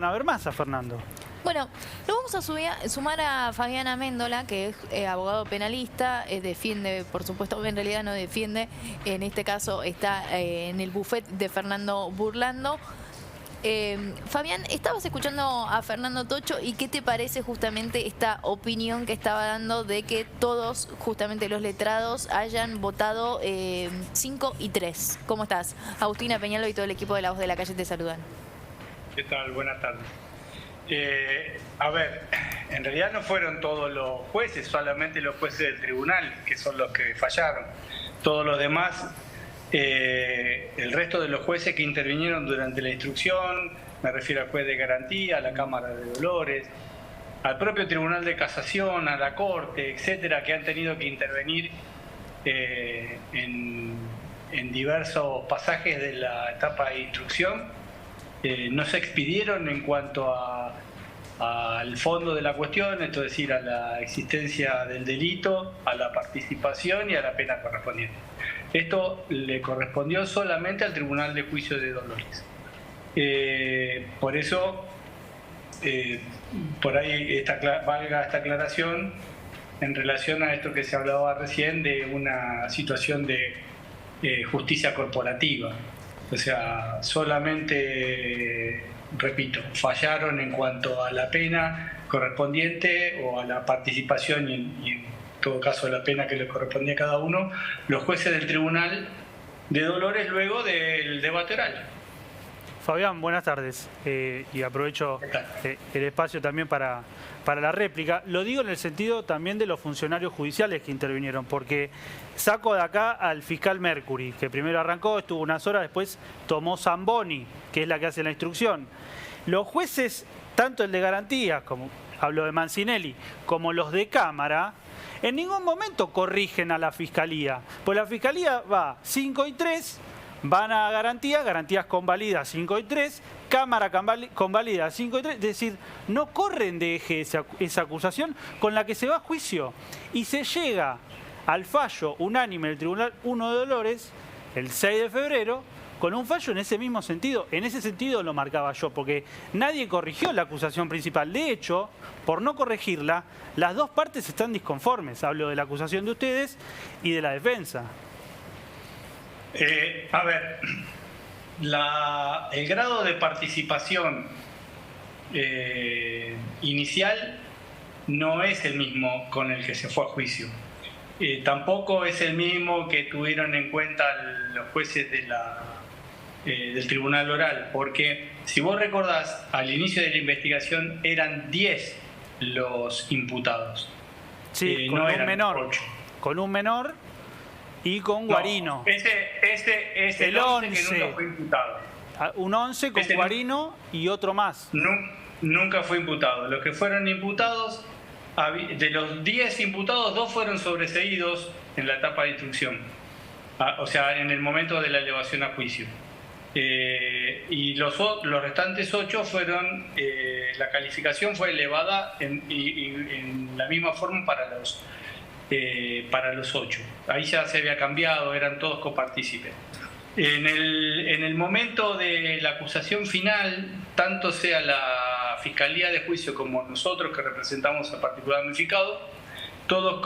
a ver más a Fernando. Bueno, lo vamos a sumar a Fabián Amendola, que es abogado penalista, defiende, por supuesto, en realidad no defiende, en este caso está en el buffet de Fernando Burlando. Fabián, estabas escuchando a Fernando Tocho y ¿qué te parece justamente esta opinión que estaba dando de que todos, justamente los letrados, hayan votado 5 y 3? ¿Cómo estás? Agustina Peñalo y todo el equipo de La Voz de la Calle te saludan. ¿Qué tal? Buenas tardes. A ver, en realidad no fueron todos los jueces, solamente los jueces del tribunal, que son los que fallaron. Todos los demás, el resto de los jueces que intervinieron durante la instrucción, me refiero al juez de garantía, a la Cámara de Dolores, al propio Tribunal de Casación, a la Corte, etcétera, que han tenido que intervenir en diversos pasajes de la etapa de instrucción, no se expidieron en cuanto al fondo de la cuestión, esto es decir, a la existencia del delito, a la participación y a la pena correspondiente. Esto le correspondió solamente al Tribunal de Juicio de Dolores. Por eso, por ahí valga esta aclaración en relación a esto que se hablaba recién de una situación de justicia corporativa. O sea, solamente, repito, fallaron en cuanto a la pena correspondiente o a la participación y en todo caso la pena que les correspondía a cada uno, los jueces del Tribunal de Dolores luego del debate oral. Fabián, buenas tardes. Y aprovecho el espacio también para la réplica. Lo digo en el sentido también de los funcionarios judiciales que intervinieron, porque saco de acá al fiscal Mercury, que primero arrancó, estuvo unas horas, después tomó Zamboni, que es la que hace la instrucción. Los jueces, tanto el de garantías, como hablo de Mancinelli, como los de Cámara, en ningún momento corrigen a la Fiscalía, pues la Fiscalía va 5 y 3, van a garantías convalidas 5 y 3, Cámara convalida 5 y 3, es decir, no corren de eje esa acusación con la que se va a juicio y se llega al fallo unánime del Tribunal 1 de Dolores el 6 de febrero con un fallo en ese mismo sentido. En ese sentido lo marcaba yo, porque nadie corrigió la acusación principal. De hecho, por no corregirla, las dos partes están disconformes. Hablo de la acusación de ustedes y de la defensa. A ver, el grado de participación inicial no es el mismo con el que se fue a juicio. Tampoco es el mismo que tuvieron en cuenta los jueces del Tribunal Oral, porque si vos recordás, al inicio de la investigación eran 10 los imputados. Sí, con un menor. 8. Con un menor y con Guarino. Ese el 11 que nunca fue imputado. Un 11 con Guarino y otro más. Nunca fue imputado. Los que fueron imputados, de los 10 imputados, 2 fueron sobreseídos en la etapa de instrucción. O sea, en el momento de la elevación a juicio. Y los restantes 8 fueron, la calificación fue elevada en la misma forma para los 8. Ahí ya se había cambiado, eran todos copartícipes. En el momento de la acusación final, tanto sea la Fiscalía de Juicio como nosotros que representamos al particular damnificado, todos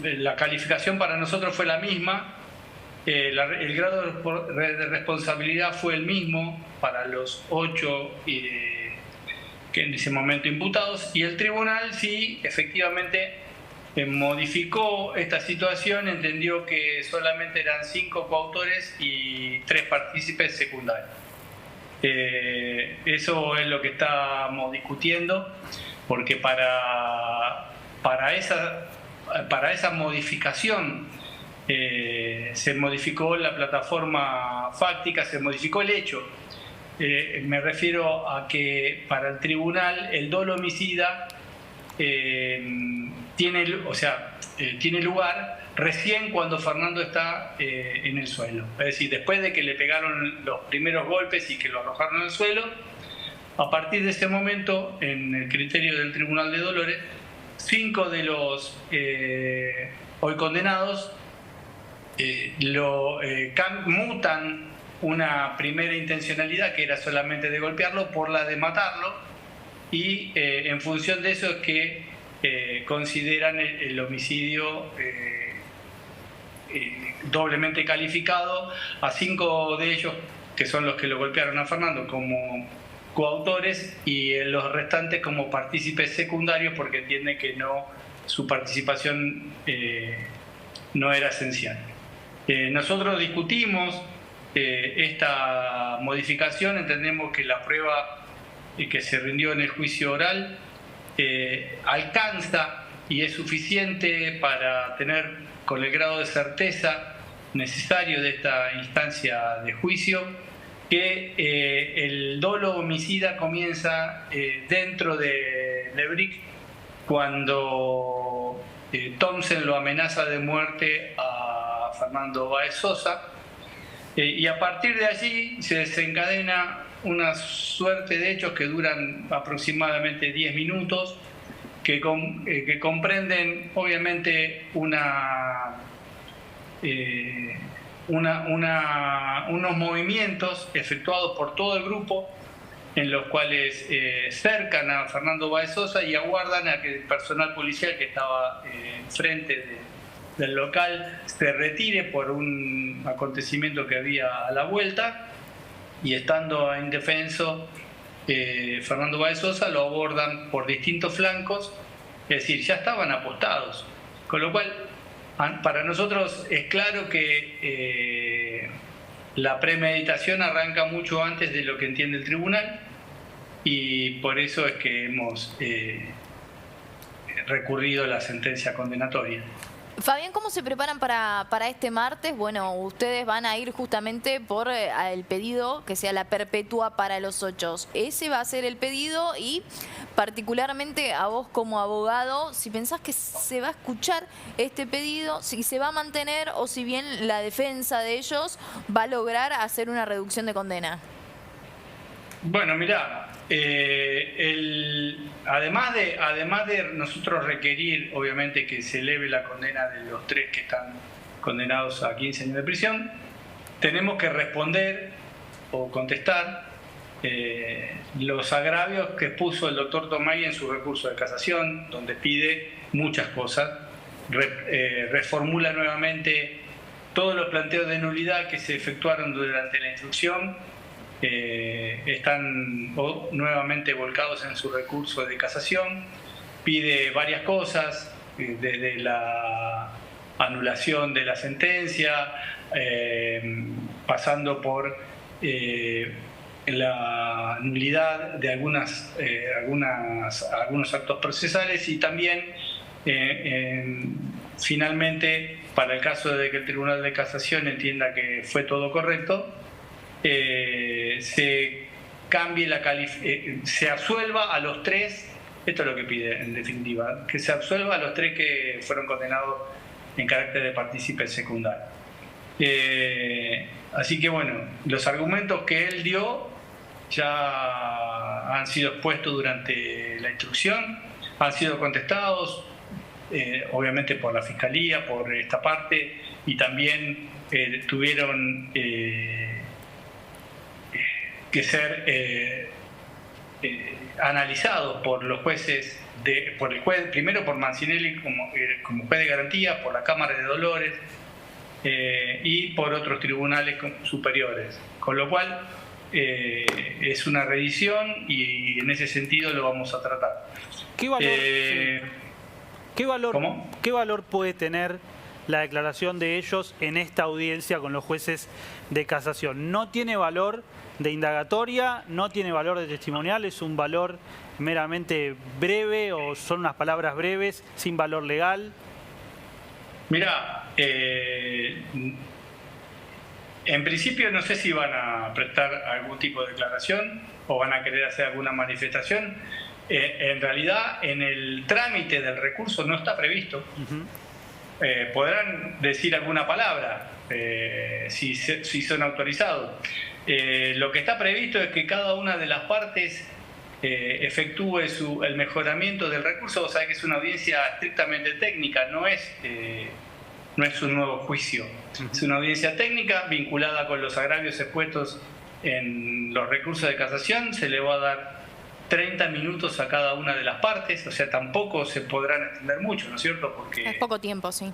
la calificación para nosotros fue la misma, el grado de responsabilidad fue el mismo para los 8 que en ese momento imputados, y el tribunal sí, efectivamente, modificó esta situación, entendió que solamente eran 5 coautores y 3 partícipes secundarios. Eso es lo que estamos discutiendo, porque para esa modificación se modificó la plataforma fáctica, se modificó el hecho. Me refiero a que para el tribunal el dolo homicida tiene lugar recién cuando Fernando está en el suelo. Es decir, después de que le pegaron los primeros golpes y que lo arrojaron al suelo, a partir de ese momento, en el criterio del Tribunal de Dolores, 5 de los hoy condenados mutan una primera intencionalidad que era solamente de golpearlo por la de matarlo, y en función de eso es que consideran el homicidio doblemente calificado a 5 de ellos, que son los que lo golpearon a Fernando, como coautores, y los restantes como partícipes secundarios, porque entienden que su participación no era esencial. Nosotros discutimos esta modificación, entendemos que la prueba que se rindió en el juicio oral alcanza y es suficiente para tener con el grado de certeza necesario de esta instancia de juicio que el dolo homicida comienza dentro de Lebric cuando Thompson lo amenaza de muerte a Fernando Báez Sosa, y a partir de allí se desencadena una suerte de hechos que duran aproximadamente 10 minutos, que comprenden obviamente unos movimientos efectuados por todo el grupo, en los cuales cercan a Fernando Báez Sosa y aguardan a que el personal policial que estaba frente del local se retire por un acontecimiento que había a la vuelta, y estando indefenso Fernando Báez Sosa lo abordan por distintos flancos, es decir, ya estaban apostados, con lo cual para nosotros es claro que la premeditación arranca mucho antes de lo que entiende el tribunal, y por eso es que hemos recurrido a la sentencia condenatoria. Fabián, ¿cómo se preparan para este martes? Bueno, ustedes van a ir justamente por el pedido que sea la perpetua para los 8. Ese va a ser el pedido, y particularmente a vos como abogado, si pensás que se va a escuchar este pedido, si se va a mantener o si bien la defensa de ellos va a lograr hacer una reducción de condena. Bueno, mirá, además de nosotros requerir, obviamente, que se eleve la condena de los 3 que están condenados a 15 años de prisión, tenemos que responder o contestar los agravios que expuso el doctor Tomay en su recurso de casación, donde pide muchas cosas, reformula nuevamente todos los planteos de nulidad que se efectuaron durante la instrucción. Están nuevamente volcados en su recurso de casación, pide varias cosas, desde la anulación de la sentencia, pasando por la nulidad de algunos actos procesales, y también finalmente, para el caso de que el Tribunal de Casación entienda que fue todo correcto, se cambie se absuelva a los 3, esto es lo que pide en definitiva, que se absuelva a los 3 que fueron condenados en carácter de partícipes secundarios. Así que bueno, los argumentos que él dio ya han sido expuestos durante la instrucción, han sido contestados obviamente por la Fiscalía, por esta parte, y también tuvieron que ser analizados por los jueces, por el juez, primero por Mancinelli como juez de garantía, por la Cámara de Dolores y por otros tribunales superiores, con lo cual es una revisión y en ese sentido lo vamos a tratar. ¿Qué valor puede tener la declaración de ellos en esta audiencia con los jueces de casación? ¿No tiene valor de indagatoria, no tiene valor de testimonial, es un valor meramente breve o son unas palabras breves sin valor legal? Mirá, en principio no sé si van a prestar algún tipo de declaración o van a querer hacer alguna manifestación. En realidad, en el trámite del recurso no está previsto. Podrán decir alguna palabra si son autorizados. Lo que está previsto es que cada una de las partes efectúe el mejoramiento del recurso. O sea, que es una audiencia estrictamente técnica, no no es un nuevo juicio. Es una audiencia técnica vinculada con los agravios expuestos en los recursos de casación. Se le va a dar 30 minutos a cada una de las partes, o sea, tampoco se podrán extender mucho, ¿no es cierto? Porque es poco tiempo, sí.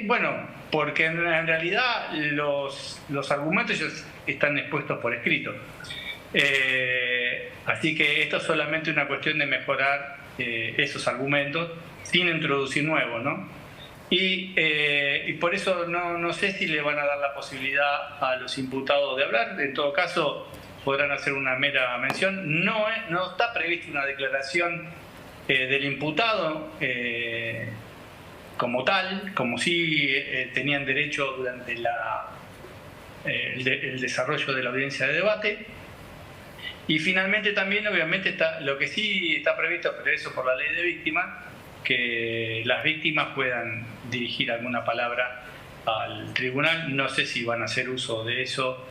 Bueno, porque en realidad los argumentos ya están expuestos por escrito. Así que esto es solamente una cuestión de mejorar esos argumentos sin introducir nuevos, ¿no? Y por eso no sé si le van a dar la posibilidad a los imputados de hablar. En todo caso, podrán hacer una mera mención. No está prevista una declaración del imputado como tal, como sí tenían derecho durante el desarrollo de la audiencia de debate. Y finalmente también, obviamente, lo que sí está previsto, pero eso por la ley de víctimas, que las víctimas puedan dirigir alguna palabra al tribunal. No sé si van a hacer uso de eso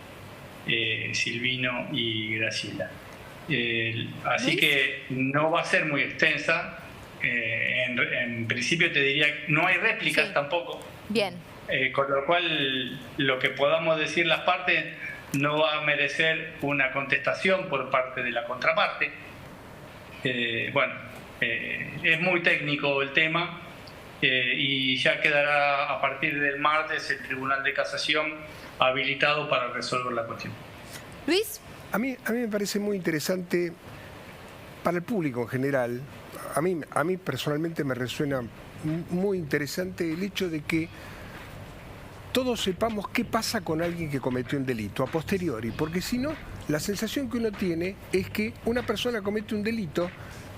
Silvino y Graciela. Así que no va a ser muy extensa. En principio te diría que no hay réplicas, sí, tampoco. Bien. Con lo cual lo que podamos decir las partes no va a merecer una contestación por parte de la contraparte. Es muy técnico el tema y ya quedará a partir del martes el Tribunal de Casación habilitado para resolver la cuestión. Luis. A mí me parece muy interesante para el público en general. A mí personalmente me resuena muy interesante el hecho de que todos sepamos qué pasa con alguien que cometió un delito a posteriori, porque si no, la sensación que uno tiene es que una persona comete un delito,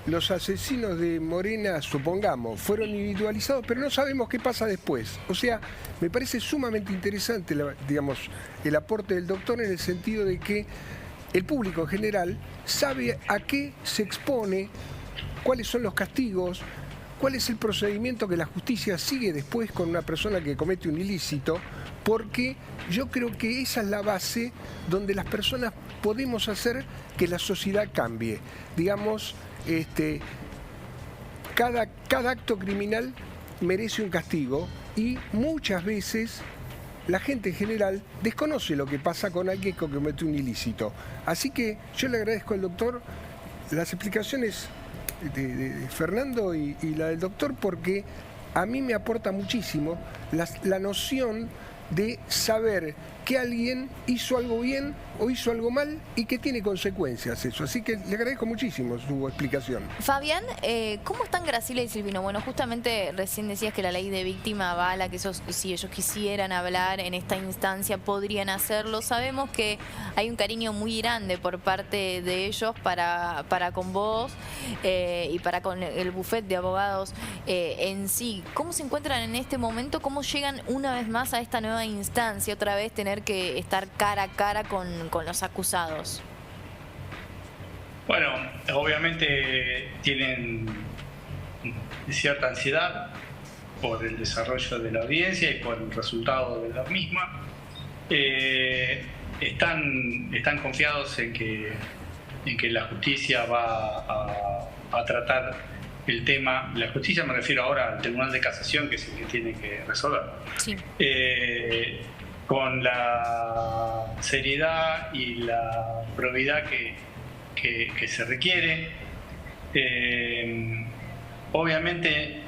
los asesinos de Morena, supongamos, fueron individualizados, pero no sabemos qué pasa después. O sea, me parece sumamente interesante, el aporte del doctor en el sentido de que el público en general sabe a qué se expone, cuáles son los castigos, cuál es el procedimiento que la justicia sigue después con una persona que comete un ilícito, porque yo creo que esa es la base donde las personas podemos hacer que la sociedad cambie. Digamos, cada acto criminal merece un castigo y muchas veces la gente en general desconoce lo que pasa con alguien que comete un ilícito. Así que yo le agradezco al doctor las explicaciones de Fernando y la del doctor, porque a mí me aporta muchísimo la noción de saber que alguien hizo algo bien o hizo algo mal y que tiene consecuencias eso. Así que le agradezco muchísimo su explicación. Fabián, ¿cómo están Graciela y Silvino? Bueno, justamente recién decías que la ley de víctima avala que si ellos quisieran hablar en esta instancia podrían hacerlo. Sabemos que hay un cariño muy grande por parte de ellos para con vos y para con el bufete de abogados en sí. ¿Cómo se encuentran en este momento? ¿Cómo llegan una vez más a esta nueva instancia? Otra vez tener que estar cara a cara con los acusados. Bueno, obviamente tienen cierta ansiedad por el desarrollo de la audiencia y por el resultado de la misma. Están confiados en que la justicia va a tratar el tema. La justicia, me refiero ahora al Tribunal de Casación, que es el que tiene que resolver. Sí. Con la seriedad y la probidad que se requiere. Obviamente,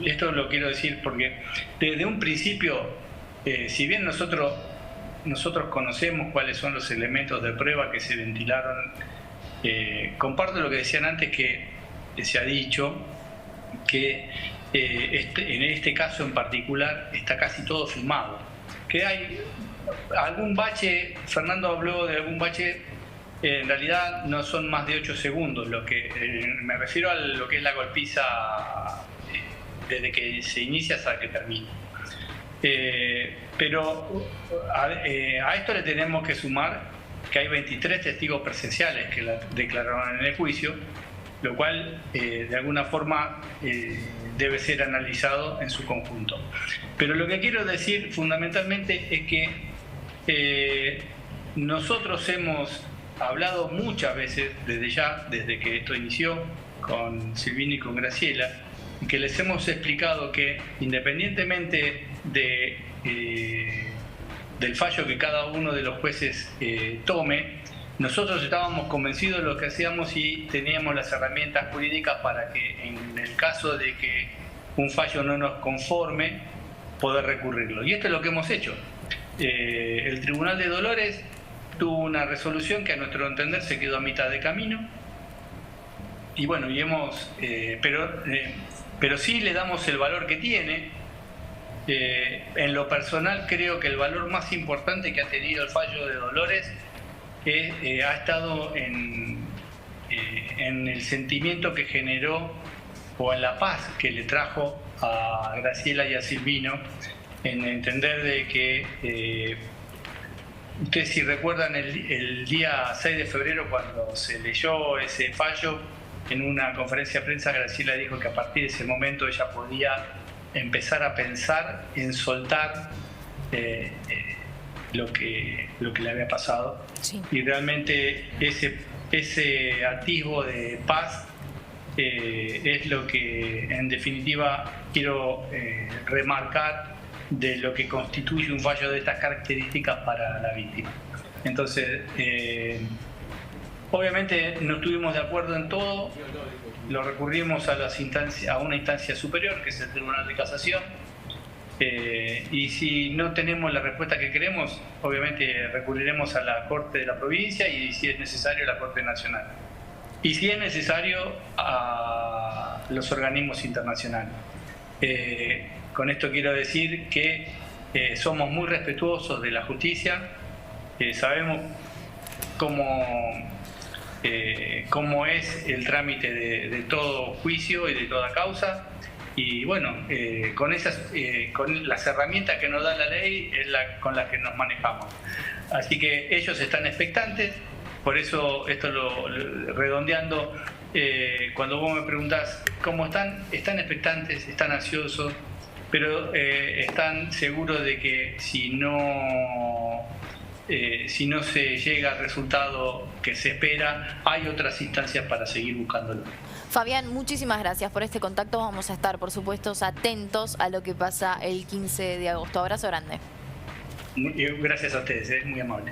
esto lo quiero decir porque desde un principio, si bien nosotros conocemos cuáles son los elementos de prueba que se ventilaron, comparto lo que decían antes, que se ha dicho que en este caso en particular está casi todo filmado. Que hay algún bache, Fernando habló de algún bache, en realidad no son más de 8 segundos, me refiero a lo que es la golpiza desde que se inicia hasta que termina. Pero a esto le tenemos que sumar que hay 23 testigos presenciales que la declararon en el juicio, lo cual de alguna forma debe ser analizado en su conjunto. Pero lo que quiero decir fundamentalmente es que nosotros hemos hablado muchas veces desde que esto inició con Silvino y con Graciela, y que les hemos explicado que independientemente del fallo que cada uno de los jueces tome, nosotros estábamos convencidos de lo que hacíamos y teníamos las herramientas jurídicas para que en el caso de que un fallo no nos conforme, poder recurrirlo. Y esto es lo que hemos hecho. El Tribunal de Dolores tuvo una resolución que a nuestro entender se quedó a mitad de camino. Y bueno, pero sí le damos el valor que tiene. En lo personal creo que el valor más importante que ha tenido el fallo de Dolores ha estado en el sentimiento que generó o en la paz que le trajo a Graciela y a Silvino, en entender de que ustedes si recuerdan el día 6 de febrero cuando se leyó ese fallo en una conferencia de prensa, Graciela dijo que a partir de ese momento ella podía empezar a pensar en soltar lo que le había pasado. Sí. Y realmente ese atisbo de paz es lo que en definitiva quiero remarcar de lo que constituye un fallo de estas características para la víctima. Entonces, obviamente no estuvimos de acuerdo en todo, lo recurrimos a una instancia superior, que es el Tribunal de Casación, y si no tenemos la respuesta que queremos, obviamente recurriremos a la Corte de la provincia y si es necesario a la Corte Nacional. Y si es necesario a los organismos internacionales. Con esto quiero decir que somos muy respetuosos de la justicia, sabemos cómo es el trámite de todo juicio y de toda causa, y bueno, con las herramientas que nos da la ley es con las que nos manejamos. Así que ellos están expectantes. Por eso, redondeando, cuando vos me preguntás cómo están expectantes, están ansiosos, pero están seguros de que si no se llega al resultado que se espera, hay otras instancias para seguir buscándolo. Fabián, muchísimas gracias por este contacto. Vamos a estar, por supuesto, atentos a lo que pasa el 15 de agosto. Abrazo grande. Gracias a ustedes, muy amable.